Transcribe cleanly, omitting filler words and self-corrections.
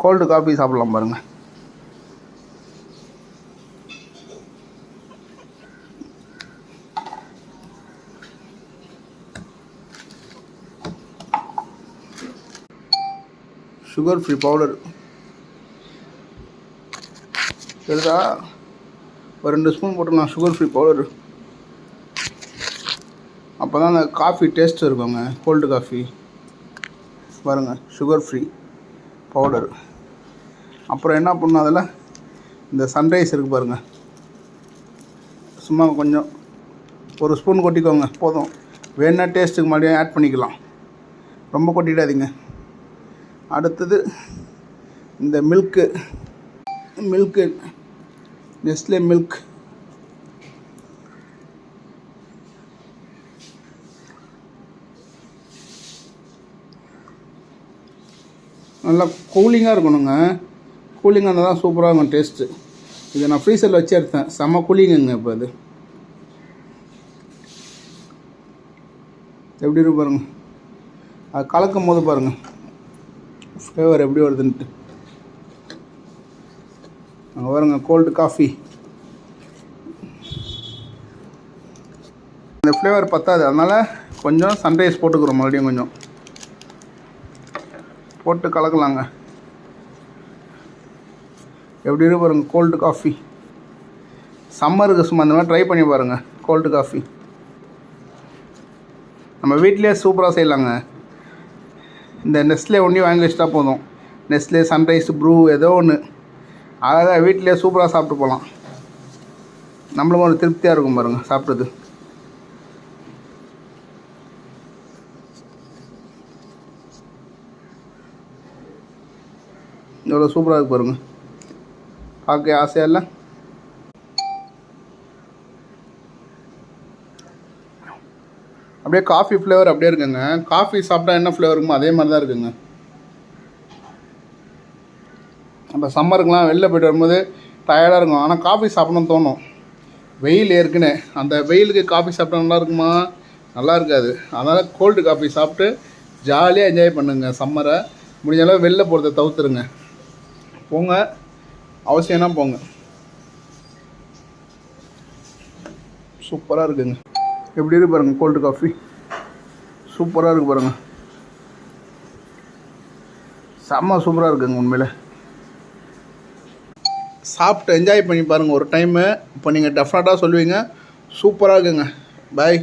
Cold coffee சாப்பிட்லாம் பாருங்கள். Sugar free powder எடுத்தா ஒரு 2 ஸ்பூன் போட்டுக்கலாம். சுகர் ஃப்ரீ பவுடர், அப்போ தான் அந்த காஃபி டேஸ்ட் இருக்குங்க. கோல்டு காஃபி பாருங்கள், சுகர் ஃப்ரீ பவுடர். அப்புறம் என்ன பண்ணணும், அதில் இந்த சன்ரைஸ் இருக்குது பாருங்கள், சும்மா கொஞ்சம் ஒரு ஸ்பூன் கொட்டிக்கோங்க போதும். வேணா டேஸ்ட்டுக்கு மறுபடியும் ஆட் பண்ணிக்கலாம், ரொம்ப கொட்டிடாதீங்க. அடுத்தது இந்த மில்க்கு நெஸ்லே மில்க். நல்லா கூலிங்காக இருக்கணுங்க. கூலிங்காக இருந்தால் தான் சூப்பராக இருக்கும் டேஸ்ட்டு. இதை நான் ஃப்ரீசரில் வச்சு எடுத்தேன், செம்ம கூலிங்குங்க. இப்போ அது எப்படி இருக்கு பாருங்கள், அது கலக்கும் போது பாருங்கள் ஃப்ளேவர் எப்படி வருதுன்ட்டு. அங்கே பாருங்க கோல்டு காஃபி. இந்த ஃப்ளேவர் பத்தாது, அதனால் கொஞ்சம் சன்ரைஸ் போட்டுக்கிறோம். மறுபடியும் கொஞ்சம் போட்டு கலக்கலாங்க. எப்படி இருக்கு பாருங்கள் கோல்டு காஃபி. சம்மருக்கு சும்மா அந்த மாதிரி ட்ரை பண்ணி பாருங்கள். கோல்டு காஃபி நம்ம வீட்டிலே சூப்பராக செய்யலாங்க. இந்த நெஸ்லே ஒன்றி வாங்கி வச்சிட்டா போதும். நெஸ்லே, சன்ரைஸ், ப்ரூ ஏதோ ஒன்று அழகாக வீட்டிலே சூப்பராக சாப்பிட்டு போகலாம். நம்மளும் ஒரு திருப்தியாக இருக்கும் பாருங்கள் சாப்பிட்றது. எவ்வளோ சூப்பராக இருக்குது பாருங்கள், பார்க்க ஆசையாக இல்லை? அப்படியே காஃபி ஃப்ளேவர் அப்படியே இருக்குங்க. காஃபி சாப்பிட்டா என்ன ஃப்ளேவர் இருக்குமோ அதே மாதிரி தான் இருக்குங்க. நம்ம சம்மருக்குலாம் வெளில போய்ட்டு வரும்போது டயர்டாக இருக்கும், ஆனால் காஃபி சாப்பிடணும்னு தோணும். வெயில் ஏற்கனவே, அந்த வெயிலுக்கு காஃபி சாப்பிட்டா நல்லா இருக்குமா? நல்லா இருக்காது. அதனால் கோல்டு காஃபி சாப்பிட்டு ஜாலியாக என்ஜாய் பண்ணுங்க சம்மரை. முடிஞ்ச அளவு வெளில போகிறத தவிர்த்துருங்க. போங்க, அவசியம்னா போங்க. சூப்பராக இருக்குங்க. எப்படி இருக்கு பாருங்கள் கோல்டு காஃபி, சூப்பராக இருக்குது பாருங்கள். செம்ம சூப்பராக இருக்குங்க உண்மையில். சாப்பிட்டு என்ஜாய் பண்ணி பாருங்கள் ஒரு டைமு. இப்போ நீங்கள் டெஃபினட்டாக சொல்லுவீங்க சூப்பராக இருக்குங்க. பாய்.